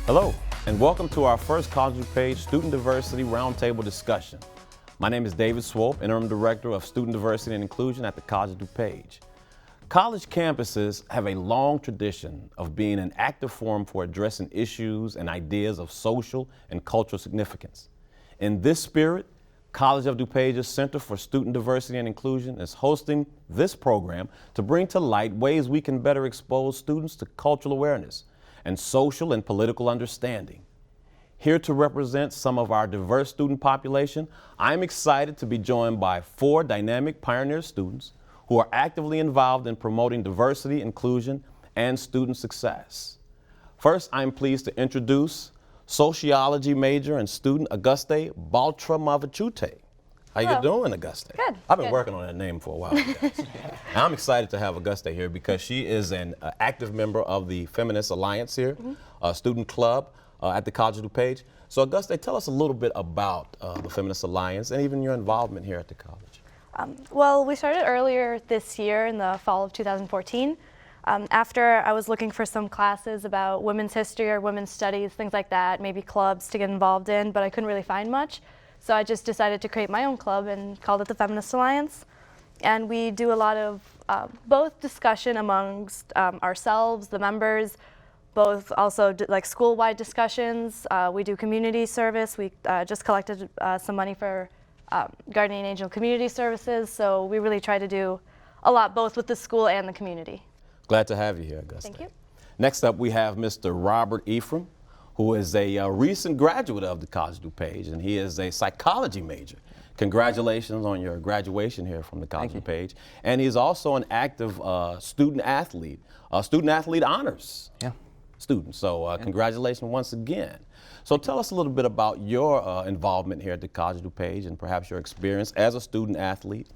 Hello, and welcome to our first College of DuPage Student Diversity Roundtable discussion. My name is David Swope, Interim Director of Student Diversity and Inclusion at the College of DuPage. College campuses have a long tradition of being an active forum for addressing issues and ideas of social and cultural significance. In this spirit, College of DuPage's Center for Student Diversity and Inclusion is hosting this program to bring to light ways we can better expose students to cultural awareness and social and political understanding. Here to represent some of our diverse student population, I'm excited to be joined by 4 dynamic pioneer students who are actively involved in promoting diversity, inclusion, and student success. First, I'm pleased to introduce sociology major and student Auguste Baltramavachute. How you doing, Auguste? Good. I've been working on that name for a while. And I'm excited to have Auguste here because she is an active member of the Feminist Alliance here, a student club at the College of DuPage. So Auguste, tell us a little bit about the Feminist Alliance and even your involvement here at the college. Well, we started earlier this year in the fall of 2014. After I was looking for some classes about women's history or women's studies, things like that, maybe clubs to get involved in, but I couldn't really find much. So I just decided to create my own club and called it the Feminist Alliance. And we do a lot of both discussion amongst ourselves, the members, both also like school-wide discussions. We do community service. We just collected some money for Guardian Angel Community Services. So we really try to do a lot both with the school and the community. Glad to have you here, Auguste. Thank you. Next up, we have Mr. Robert Ephraim, who is a recent graduate of the College of DuPage, and he is a psychology major. Congratulations on your graduation here from the College of DuPage. And he's also an active student athlete honors student. So congratulations once again. So tell us a little bit about your involvement here at the College of DuPage and perhaps your experience as a student athlete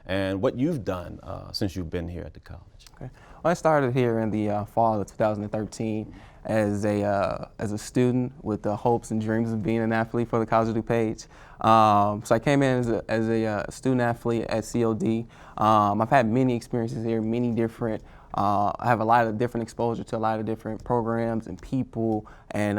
and what you've done since you've been here at the college. Okay. Well, I started here in the fall of 2013 as a student with the hopes and dreams of being an athlete for the College of DuPage. So I came in as a student athlete at COD. I've had many experiences here, many different. I have a lot of different exposure to a lot of different programs and people, and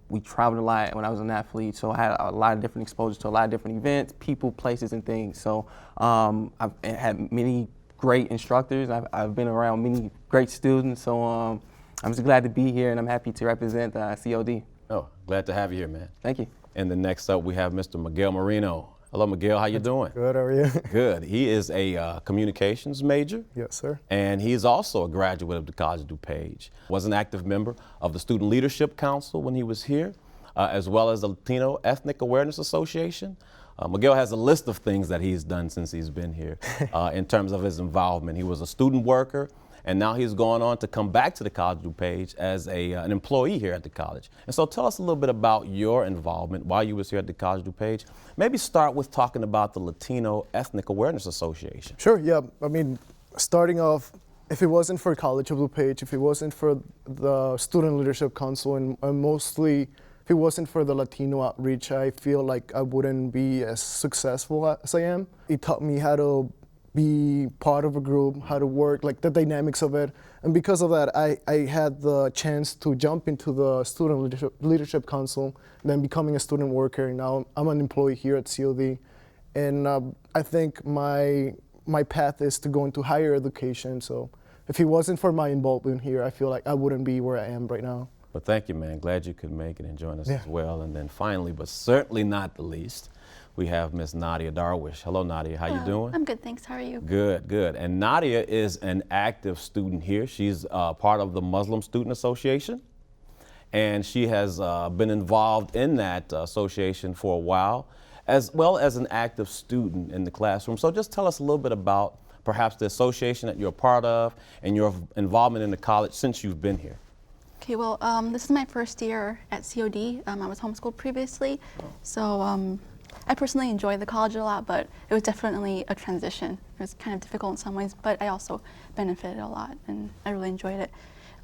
we traveled a lot when I was an athlete, so I had a lot of different exposure to a lot of different events, people, places, and things. So I've had many great instructors. I've been around many great students, so I'm just glad to be here, and I'm happy to represent COD. Oh, glad to have you here, man. Thank you. And then next up, we have Mr. Miguel Marino. Hello, Miguel. How you doing? Good, how are you? Good. He is a communications major. Yes, sir. And he's also a graduate of the College of DuPage. Was an active member of the Student Leadership Council when he was here, as well as the Latino Ethnic Awareness Association. Miguel has a list of things that he's done since he's been here in terms of his involvement. He was a student worker, and now he's gone on to come back to the College of DuPage as an employee here at the college. And so tell us a little bit about your involvement while you was here at the College of DuPage. Maybe start with talking about the Latino Ethnic Awareness Association. Sure, yeah. I mean, starting off, if it wasn't for College of DuPage, if it wasn't for the Student Leadership Council, and mostly if it wasn't for the Latino outreach, I feel like I wouldn't be as successful as I am. It taught me how to be part of a group, how to work, like the dynamics of it. And because of that, I had the chance to jump into the Student Leadership Council, then becoming a student worker. Now I'm an employee here at COD. And I think my path is to go into higher education. So if it wasn't for my involvement here, I feel like I wouldn't be where I am right now. Well, thank you, man. Glad you could make it and join us as well. And then finally, but certainly not the least, we have Miss Nadia Darwish. Hello, Nadia. How you doing? I'm good, thanks. How are you? Good, good. And Nadia is an active student here. She's part of the Muslim Student Association, and she has been involved in that association for a while, as well as an active student in the classroom. So just tell us a little bit about perhaps the association that you're a part of and your involvement in the college since you've been here. Okay, well, this is my first year at COD. I was homeschooled previously, so I personally enjoyed the college a lot, but it was definitely a transition. It was kind of difficult in some ways, but I also benefited a lot, and I really enjoyed it.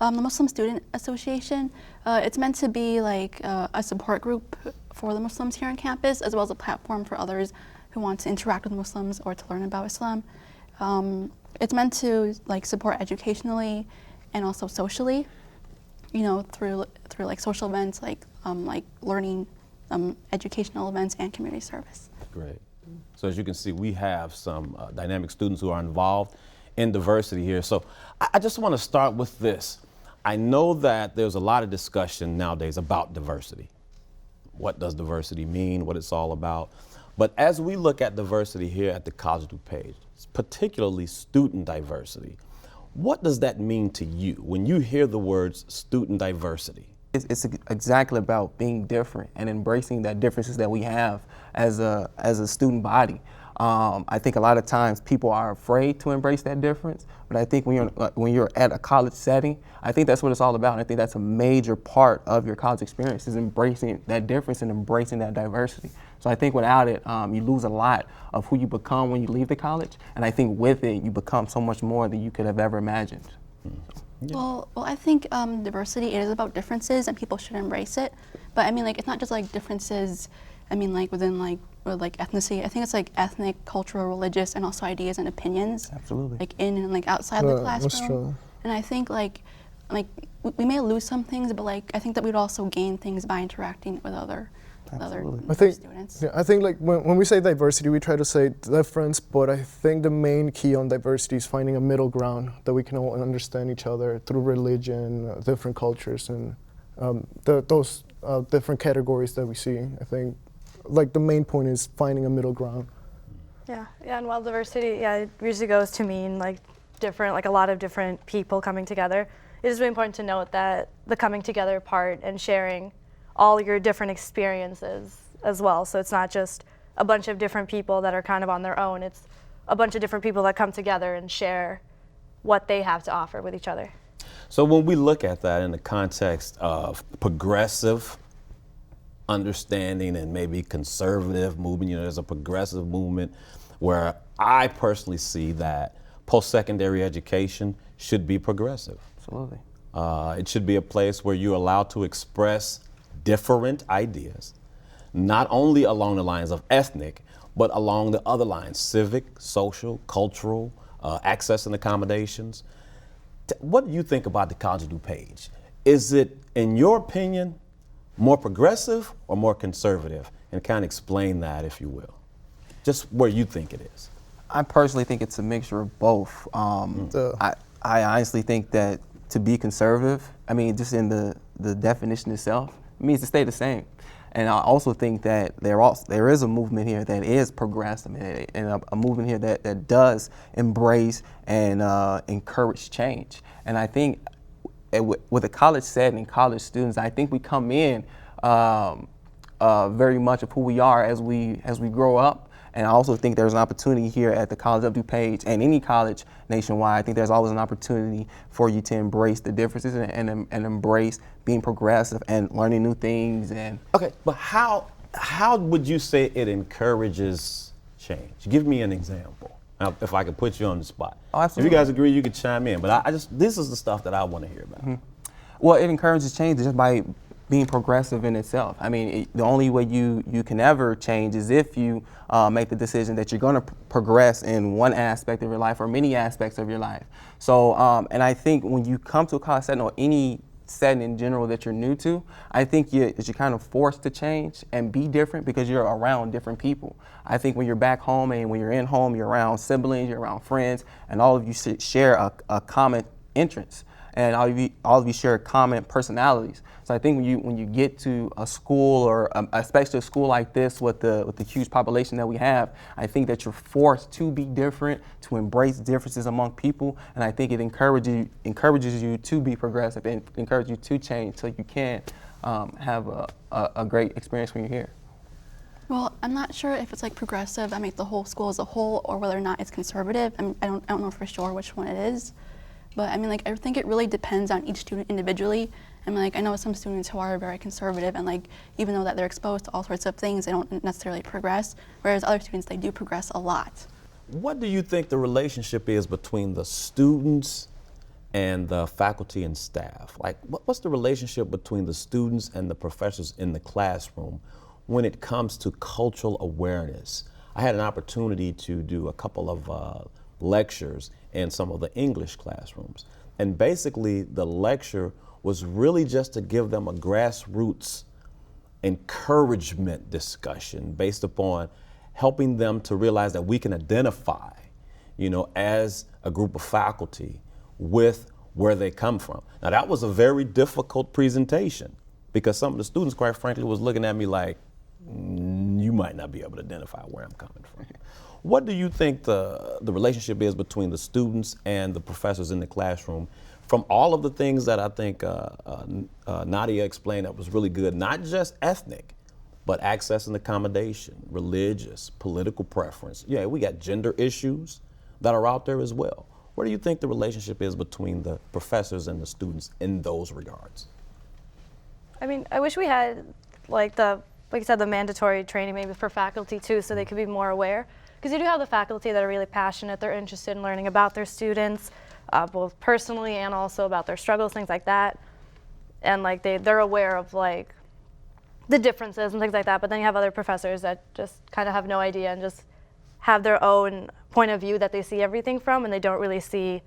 The Muslim Student Association, it's meant to be like a support group for the Muslims here on campus, as well as a platform for others who want to interact with Muslims or to learn about Islam. It's meant to like support educationally and also socially, you know, through like social events like learning, educational events, and community service. Great. So as you can see, we have some dynamic students who are involved in diversity here. So I just want to start with this. I know that there's a lot of discussion nowadays about diversity. What does diversity mean? What it's all about? But as we look at diversity here at the College of DuPage, particularly student diversity, what does that mean to you when you hear the words student diversity? It's exactly about being different and embracing the differences that we have as a student body. I think a lot of times people are afraid to embrace that difference, but I think when you're at a college setting, I think that's what it's all about. And I think that's a major part of your college experience, is embracing that difference and embracing that diversity. So I think without it, you lose a lot of who you become when you leave the college, and I think with it, you become so much more than you could have ever imagined. Yeah. Well, I think diversity, it is about differences, and people should embrace it. But I mean, like, it's not just like differences, I mean, like within like ethnicity. I think it's like ethnic, cultural, religious, and also ideas and opinions. Absolutely. Like in and like outside the That's classroom. true. And I think like we may lose some things, but like I think that we'd also gain things by interacting with other Absolutely. students. Yeah, I think like when we say diversity, we try to say difference, but I think the main key on diversity is finding a middle ground that we can all understand each other through religion, different cultures, and those different categories that we see. I think like the main point is finding a middle ground. Yeah, and while diversity, it usually goes to mean like different, like a lot of different people coming together. It is really important to note that the coming together part and sharing all your different experiences as well. So it's not just a bunch of different people that are kind of on their own. It's a bunch of different people that come together and share what they have to offer with each other. So when we look at that in the context of progressive understanding and maybe conservative movement, you know, there's a progressive movement where I personally see that post-secondary education should be progressive. Absolutely. It should be a place where you're allowed to express different ideas, not only along the lines of ethnic, but along the other lines, civic, social, cultural, access and accommodations. What do you think about the College of DuPage? Is it, in your opinion, more progressive or more conservative? And kind of explain that, if you will. Just where you think it is. I personally think it's a mixture of both. I honestly think that to be conservative, I mean, just in the definition itself, it means to stay the same. And I also think that there is a movement here that is progressive, and a movement here that does embrace and encourage change. And I think with a college setting, college students, I think we come in very much of who we are as we grow up. And I also think there's an opportunity here at the College of DuPage and any college nationwide. I think there's always an opportunity for you to embrace the differences and embrace being progressive and learning new things. And Okay, but how would you say it encourages change? Give me an example, now, if I could put you on the spot. Oh, If absolutely. you guys agree, you could chime in. But this is the stuff that I want to hear about. Mm-hmm. Well, it encourages change just by being progressive in itself. I mean, the only way you can ever change is if you make the decision that you're going to progress in one aspect of your life or many aspects of your life. So, and I think when you come to a college setting or any setting in general that you're new to, I think you're kind of forced to change and be different because you're around different people. I think when you're back home and when you're in home, you're around siblings, you're around friends, and all of you share a common interest. And all of you share common personalities. So I think when you get to a school, or especially a school like this with the huge population that we have, I think that you're forced to be different, to embrace differences among people, and I think it encourages you to be progressive and encourages you to change so you can have a great experience when you're here. Well, I'm not sure if it's like progressive, I mean the whole school as a whole, or whether or not it's conservative. I don't know for sure which one it is. But I mean, like, I think it really depends on each student individually, I mean, like, I know some students who are very conservative and like, even though that they're exposed to all sorts of things, they don't necessarily progress, whereas other students, they do progress a lot. What do you think the relationship is between the students and the faculty and staff? Like, what's the relationship between the students and the professors in the classroom when it comes to cultural awareness? I had an opportunity to do a couple of lectures in some of the English classrooms. And basically, the lecture was really just to give them a grassroots encouragement discussion based upon helping them to realize that we can identify, as a group of faculty with where they come from. Now, that was a very difficult presentation because some of the students, quite frankly, was looking at me like, you might not be able to identify where I'm coming from. What do you think the relationship is between the students and the professors in the classroom? From all of the things that I think Nadia explained that was really good, not just ethnic, but access and accommodation, religious, political preference. Yeah, we got gender issues that are out there as well. What do you think the relationship is between the professors and the students in those regards? I mean, I wish we had like you said, the mandatory training maybe for faculty too, so they could be more aware. Because you do have the faculty that are really passionate, they're interested in learning about their students, both personally and also about their struggles, things like that. And like they're aware of like the differences and things like that, but then you have other professors that just kind of have no idea and just have their own point of view that they see everything from and they don't really see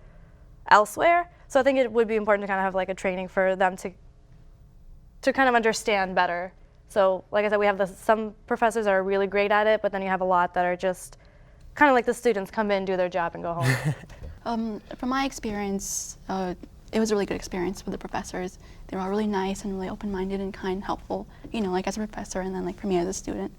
elsewhere. So I think it would be important to kind of have like a training for them to kind of understand better. So like I said, we have some professors that are really great at it, but then you have a lot that are just kind of like the students come in, do their job, and go home. From my experience, it was a really good experience with the professors. They were all really nice and really open-minded and kind, helpful, like as a professor and then like for me as a student.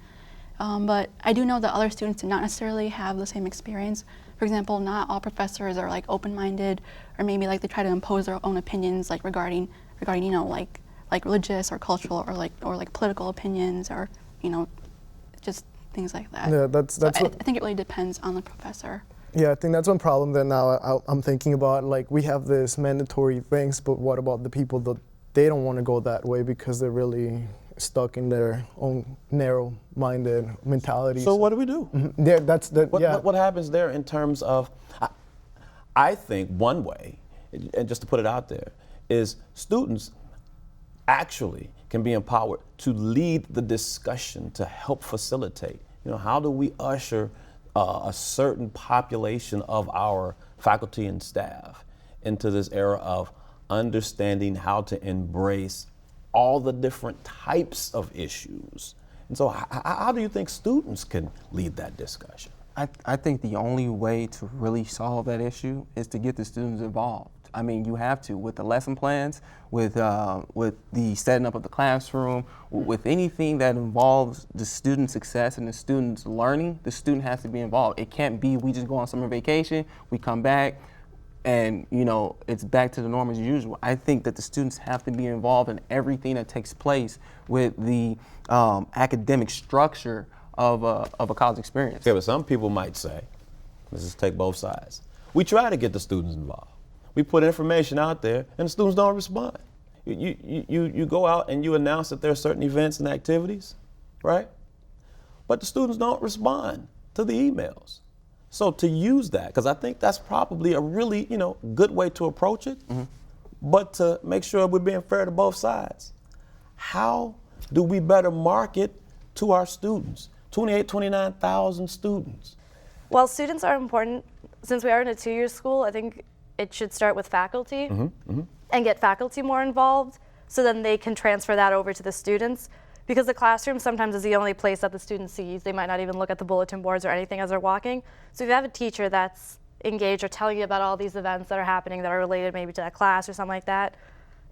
But I do know that other students did not necessarily have the same experience. For example, not all professors are like open-minded, or maybe like they try to impose their own opinions like regarding like religious or cultural or like political opinions or just things like that. Yeah, that's so I think it really depends on the professor. Yeah, I think that's one problem that now I'm thinking about. Like, we have this mandatory things, but what about the people that they don't want to go that way because they're really stuck in their own narrow-minded mentalities? So what do we do? Mm-hmm. Yeah, What happens there in terms of, I think one way, and just to put it out there, is students actually can be empowered to lead the discussion, to help facilitate. How do we usher a certain population of our faculty and staff into this era of understanding how to embrace all the different types of issues? And so how do you think students can lead that discussion? I think the only way to really solve that issue is to get the students involved. I mean, you have to, with the lesson plans, with the setting up of the classroom, with anything that involves the student's success and the student's learning, the student has to be involved. It can't be we just go on summer vacation, we come back, and it's back to the norm as usual. I think that the students have to be involved in everything that takes place with the academic structure of a college experience. Okay, but some people might say, let's just take both sides. We try to get the students involved. We put information out there and the students don't respond. You go out and you announce that there are certain events and activities, right? But the students don't respond to the emails. So to use that, because I think that's probably a really, good way to approach it, but to make sure we're being fair to both sides. How do we better market to our students? 29,000 students. While students are important, since we are in a 2-year school, I think it should start with faculty and get faculty more involved so then they can transfer that over to the students, because the classroom sometimes is the only place that the student sees. They might not even look at the bulletin boards or anything as they're walking. So if you have a teacher that's engaged or telling you about all these events that are happening that are related maybe to that class or something like that,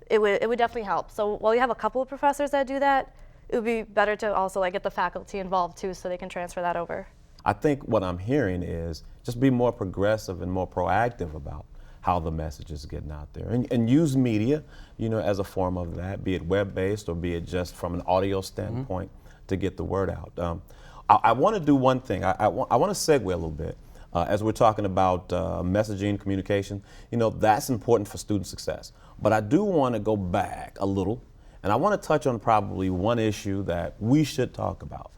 it would definitely help. So while you have a couple of professors that do that, it would be better to also get the faculty involved too so they can transfer that over. I think what I'm hearing is just be more progressive and more proactive about how the message is getting out there, and use media, as a form of that, be it web-based or be it just from an audio standpoint to get the word out. I want to do one thing. I want to segue a little bit. as we're talking about messaging, communication, that's important for student success. But I do want to go back a little, and I want to touch on probably one issue that we should talk about,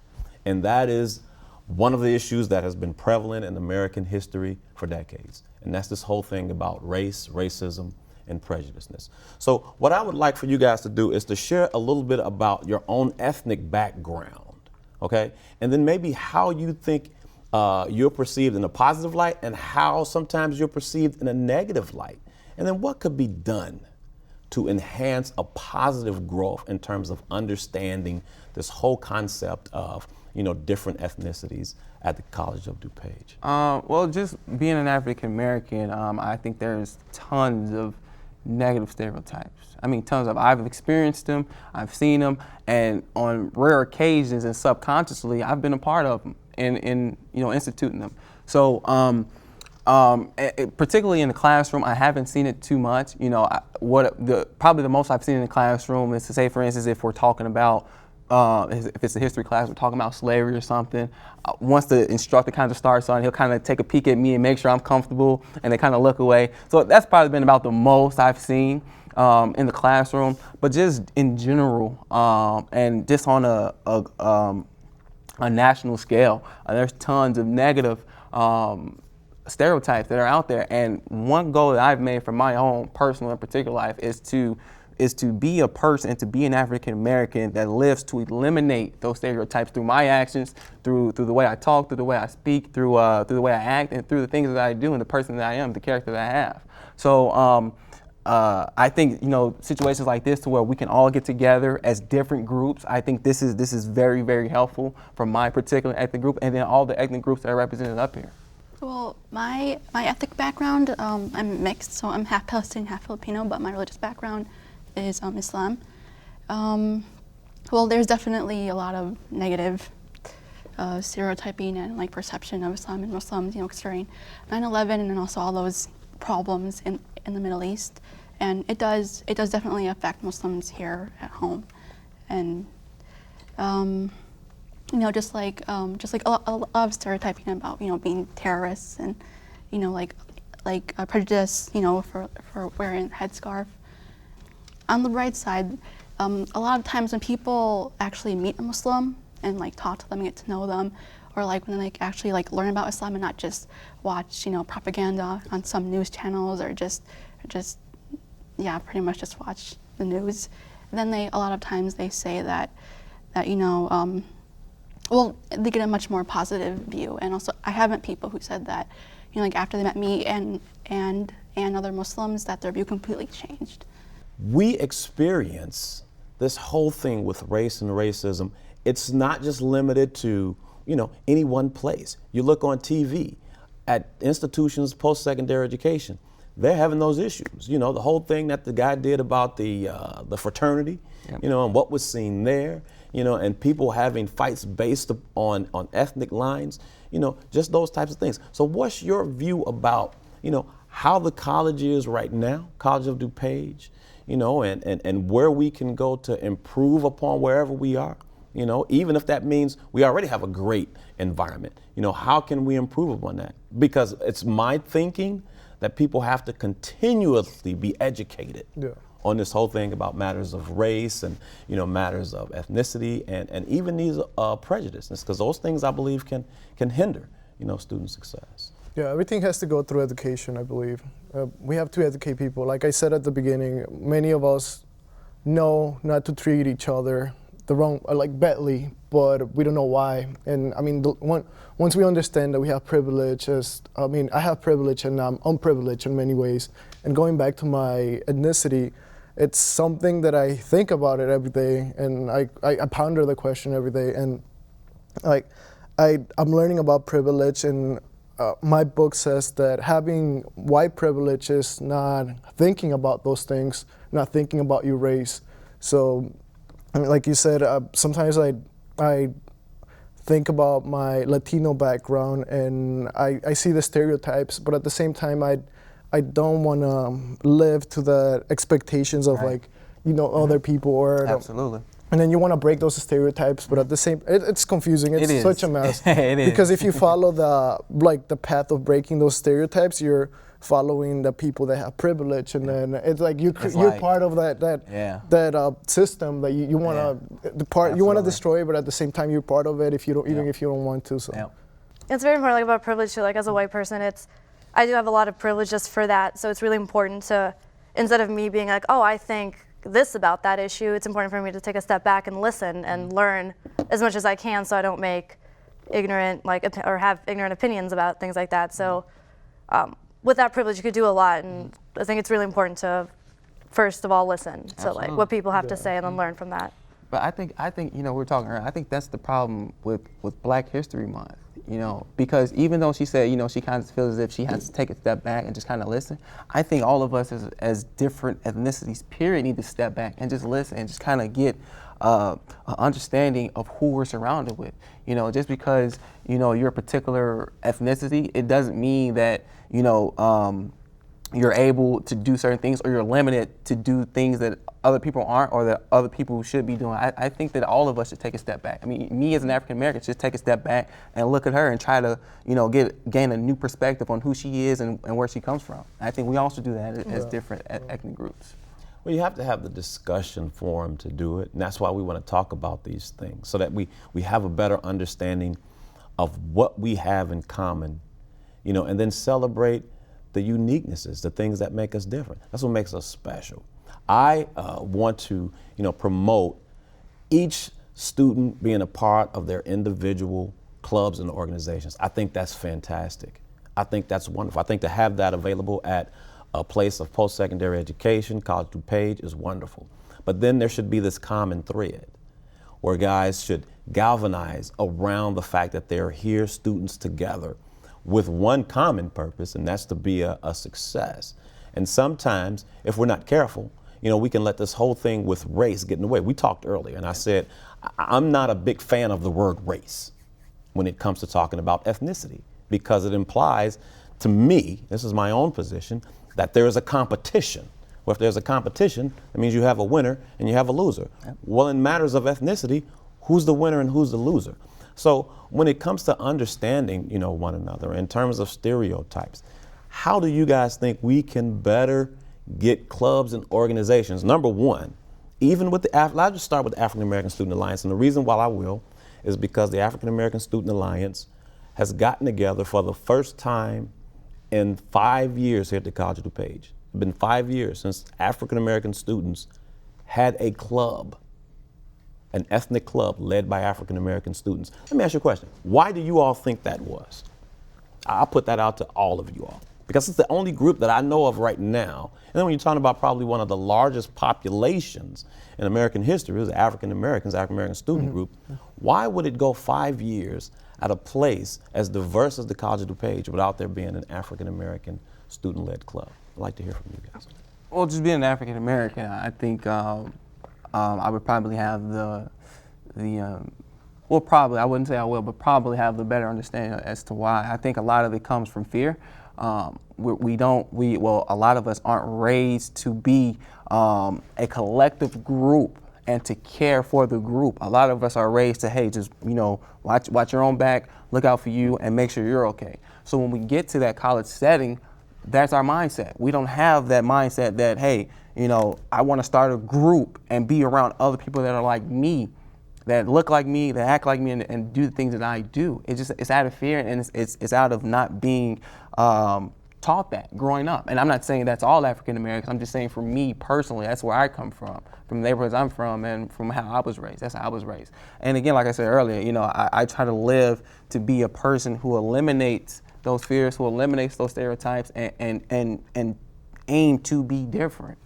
and that is one of the issues that has been prevalent in American history for decades, and that's this whole thing about race, racism, and prejudiceness. So what I would like for you guys to do is to share a little bit about your own ethnic background, okay? And then maybe how you think you're perceived in a positive light and how sometimes you're perceived in a negative light. And then what could be done to enhance a positive growth in terms of understanding this whole concept of different ethnicities at the College of DuPage? Well, just being an African American, I think there's tons of negative stereotypes. I mean, tons of. I've experienced them, I've seen them, and on rare occasions and subconsciously, I've been a part of them in instituting them. So, particularly in the classroom, I haven't seen it too much. Probably the most I've seen in the classroom is to say, for instance, if we're talking about if it's a history class, we're talking about slavery or something. Once the instructor kind of starts on, he'll kind of take a peek at me and make sure I'm comfortable, and they kind of look away. So that's probably been about the most I've seen in the classroom. But just in general, and just on a national scale, there's tons of negative stereotypes that are out there. And one goal that I've made for my own personal and particular life is to be a person and to be an African American that lives to eliminate those stereotypes through my actions, through the way I talk, through the way I speak, through the way I act, and through the things that I do and the person that I am, the character that I have. So I think situations like this, to where we can all get together as different groups, I think this is very, very helpful for my particular ethnic group, and then all the ethnic groups that are represented up here. Well, my ethnic background, I'm mixed, so I'm half Palestinian, half Filipino, but my religious background is Islam. Well, there's definitely a lot of negative stereotyping and perception of Islam and Muslims, considering 9/11 and also all those problems in the Middle East, and it does definitely affect Muslims here at home, and just like a lot of stereotyping about being terrorists and prejudice for wearing a headscarf. On the bright side, a lot of times when people actually meet a Muslim and talk to them and get to know them, or when they actually learn about Islam and not just watch propaganda on some news channels or just pretty much just watch the news, then a lot of times they say that they get a much more positive view. And also I have met people who said that after they met me and other Muslims, that their view completely changed. We experience this whole thing with race and racism. It's not just limited to, any one place. You look on TV at institutions, post-secondary education, they're having those issues. The whole thing that the guy did about the fraternity, yep. And what was seen there, and people having fights based on ethnic lines, just those types of things. So what's your view about, how the college is right now, College of DuPage, and where we can go to improve upon wherever we are, even if that means we already have a great environment, how can we improve upon that? Because it's my thinking that people have to continuously be educated on this whole thing about matters of race and, matters of ethnicity and even these prejudices, because those things I believe can hinder, student success. Yeah, everything has to go through education, I believe. We have to educate people. Like I said at the beginning, many of us know not to treat each other the wrong, badly, but we don't know why. And I mean, once we understand that we have privilege, I have privilege and I'm unprivileged in many ways. And going back to my ethnicity, it's something that I think about it every day, and I ponder the question every day. And I'm learning about privilege, and my book says that having white privilege is not thinking about those things, not thinking about your race. So, like you said, sometimes I think about my Latino background and I see the stereotypes, but at the same time, I don't want to live to the expectations of right. other people or absolutely. And then you want to break those stereotypes, but at the same, it's confusing. It's such a mess. It is. Because if you follow the path of breaking those stereotypes, you're following the people that have privilege, and then it's like you're part of that system that you want to you want to destroy, but at the same time you're part of it if you don't even if you don't want to. So it's very important, like, about privilege too. Like, as a white person, I do have a lot of privilege just for that. So it's really important to, instead of me being like, oh, I think this about that issue, it's important for me to take a step back and listen and learn as much as I can, so I don't make ignorant or have ignorant opinions about things like that. So with that privilege, you could do a lot, and I think it's really important to first of all listen to like what people have to say and then learn from that. But I think we were talking earlier, I think that's the problem with Black History Month, because even though she said, she kind of feels as if she has to take a step back and just kind of listen, I think all of us as different ethnicities, period, need to step back and just listen and just kind of get an understanding of who we're surrounded with. Just because, you're a particular ethnicity, it doesn't mean that, you're able to do certain things, or you're limited to do things that other people aren't, or that other people should be doing. I think that all of us should take a step back. I mean, me as an African American should take a step back and look at her and try to, gain a new perspective on who she is and where she comes from. I think we all should do that as different ethnic groups. Well, you have to have the discussion forum to do it, and that's why we want to talk about these things, so that we have a better understanding of what we have in common, and then celebrate the uniquenesses, the things that make us different. That's what makes us special. I want to, promote each student being a part of their individual clubs and organizations. I think that's fantastic. I think that's wonderful. I think to have that available at a place of post-secondary education, College of DuPage, is wonderful. But then there should be this common thread where guys should galvanize around the fact that they're here, students together, with one common purpose, and that's to be a success. And sometimes, if we're not careful, we can let this whole thing with race get in the way. We talked earlier, and I said, I'm not a big fan of the word race when it comes to talking about ethnicity, because it implies, to me, this is my own position, that there is a competition. Well, if there's a competition, that means you have a winner and you have a loser. Yep. Well, in matters of ethnicity, who's the winner and who's the loser? So when it comes to understanding, one another in terms of stereotypes, how do you guys think we can better get clubs and organizations? Number one, even with I'll just start with the African American Student Alliance, and the reason why I will is because the African American Student Alliance has gotten together for the first time in 5 years here at the College of DuPage. It's been 5 years since African American students had a club, an ethnic club led by African American students. Let me ask you a question. Why do you all think that was? I'll put that out to all of you all, because it's the only group that I know of right now. And then when you're talking about probably one of the largest populations in American history, is African Americans, African American student group, why would it go 5 years at a place as diverse as the College of DuPage without there being an African American student-led club? I'd like to hear from you guys. Well, just being an African American, I think I would probably have I wouldn't say I will, but probably have the better understanding as to why. I think a lot of it comes from fear. A lot of us aren't raised to be a collective group and to care for the group. A lot of us are raised to, hey, just, watch your own back, look out for you, and make sure you're okay. So when we get to that college setting, that's our mindset. We don't have that mindset that, hey, I want to start a group and be around other people that are like me, that look like me, that act like me, and do the things that I do. It's out of fear, and it's out of not being taught that growing up. And I'm not saying that's all African Americans. I'm just saying for me personally, that's where I come from the neighborhoods I'm from, and from how I was raised. That's how I was raised. And again, like I said earlier, I try to live to be a person who eliminates those fears, who eliminates those stereotypes, and aim to be different.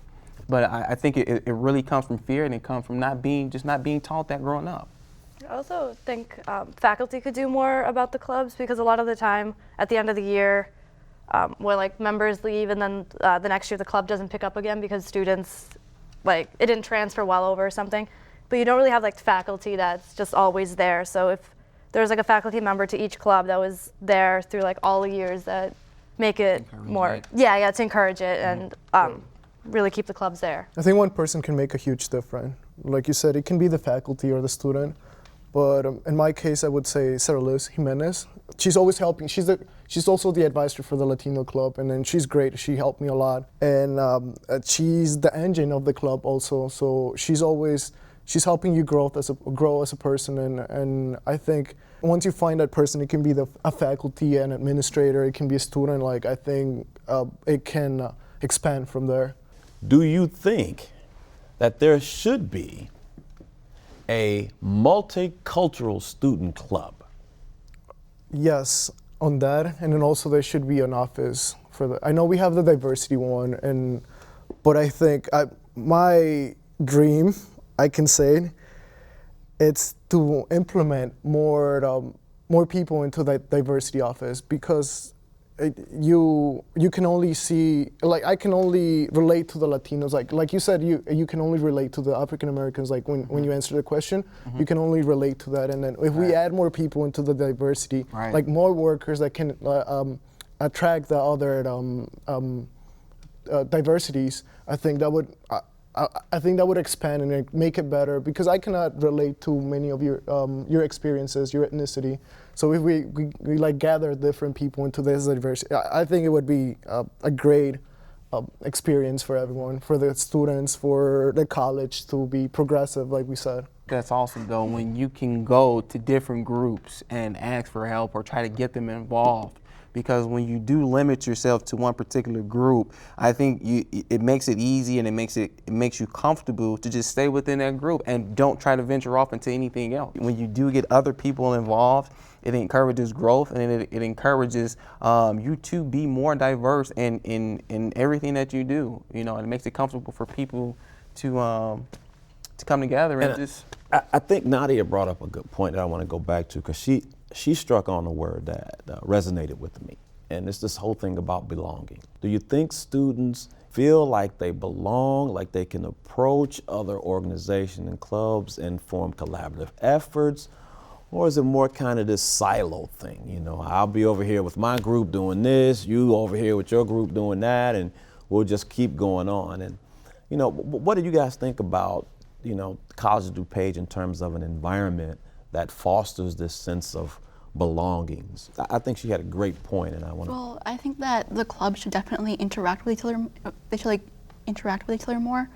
But I think it really comes from fear, and it comes from not being taught that growing up. I also think faculty could do more about the clubs, because a lot of the time at the end of the year, where like members leave, and then the next year the club doesn't pick up again because students, it didn't transfer well over or something. But you don't really have like faculty that's just always there. So if there's like a faculty member to each club that was there through like all the years, that make it more, to encourage it and really keep the clubs there. I think one person can make a huge difference. Like you said, it can be the faculty or the student. But in my case, I would say Sarah Liz Jimenez. She's always helping. She's also the advisor for the Latino club, and then she's great. She helped me a lot, and she's the engine of the club also. So she's helping you grow as a person, and I think once you find that person, it can be a faculty, an administrator, it can be a student. Like I think it can expand from there. Do you think that there should be a multicultural student club? Yes, on that, and then also there should be an office for the. I know we have the diversity one, but I think my dream, I can say, it's to implement more people into that diversity office, because you can only see, like I can only relate to the Latinos, like you said, you can only relate to the African Americans, like when you answer the question, you can only relate to that, and then if we add more people into the diversity, like more workers that can attract the other diversities, I think that would expand and make it better, because I cannot relate to many of your experiences, your ethnicity. So if we like gather different people into this diversity, I think it would be a great experience for everyone, for the students, for the college to be progressive, like we said. That's awesome though, when you can go to different groups and ask for help or try to get them involved. Because when you do limit yourself to one particular group, I think it makes it easy, and it makes you comfortable to just stay within that group and don't try to venture off into anything else. When you do get other people involved, it encourages growth, and it encourages you to be more diverse in everything that you do. You know, and it makes it comfortable for people to come together and just. I think Nadia brought up a good point that I want to go back to, because she struck on a word that resonated with me, and it's this whole thing about belonging. Do you think students feel like they belong, like they can approach other organizations and clubs and form collaborative efforts, or is it more kind of this silo thing? You know, I'll be over here with my group doing this, you over here with your group doing that, and we'll just keep going on. And, you know, what do you guys think about, you know, College of DuPage in terms of an environment that fosters this sense of belongings? I think she had a great point, and I want to. Well, I think that the club should definitely interact with each other. They should interact with each other more.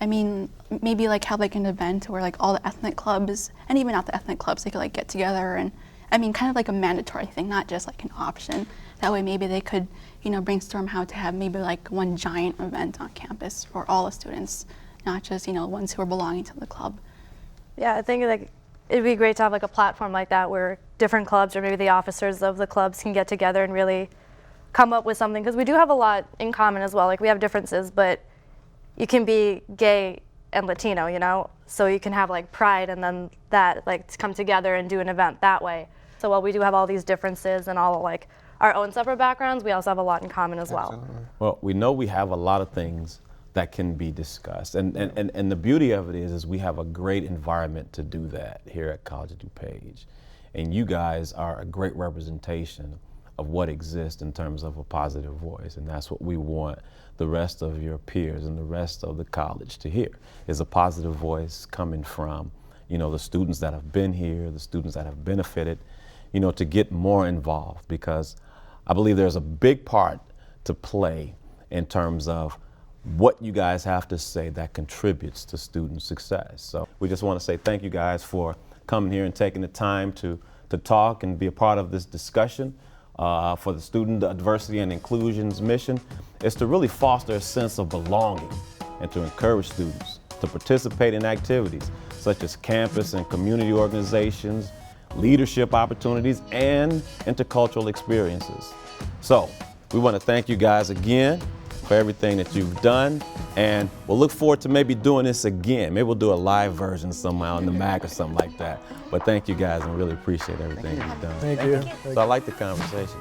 I mean, maybe have an event where all the ethnic clubs, and even not the ethnic clubs, they could get together, and I mean, kind of like a mandatory thing, not just an option. That way, maybe they could, brainstorm how to have maybe one giant event on campus for all the students, not just ones who are belonging to the club. Yeah, I think it'd be great to have a platform like that where different clubs, or maybe the officers of the clubs, can get together and really come up with something, because we do have a lot in common as well. We have differences, but you can be gay and Latino, so you can have pride, and then that to come together and do an event that way. So while we do have all these differences and all our own separate backgrounds, we also have a lot in common as well. Absolutely. Well, we know we have a lot of things that can be discussed, and the beauty of it is we have a great environment to do that here at College of DuPage, and you guys are a great representation of what exists in terms of a positive voice, and that's what we want the rest of your peers and the rest of the college to hear, is a positive voice coming from the students that have been here, the students that have benefited, to get more involved, because I believe there's a big part to play in terms of what you guys have to say that contributes to student success. So we just want to say thank you guys for coming here and taking the time to talk and be a part of this discussion. For the Student Diversity and Inclusion's mission is to really foster a sense of belonging and to encourage students to participate in activities such as campus and community organizations, leadership opportunities, and intercultural experiences. So we want to thank you guys again for everything that you've done, and we'll look forward to maybe doing this again. Maybe we'll do a live version somehow on the Mac or something like that. But thank you guys, and really appreciate everything you've done. Thank you. So I like the conversation.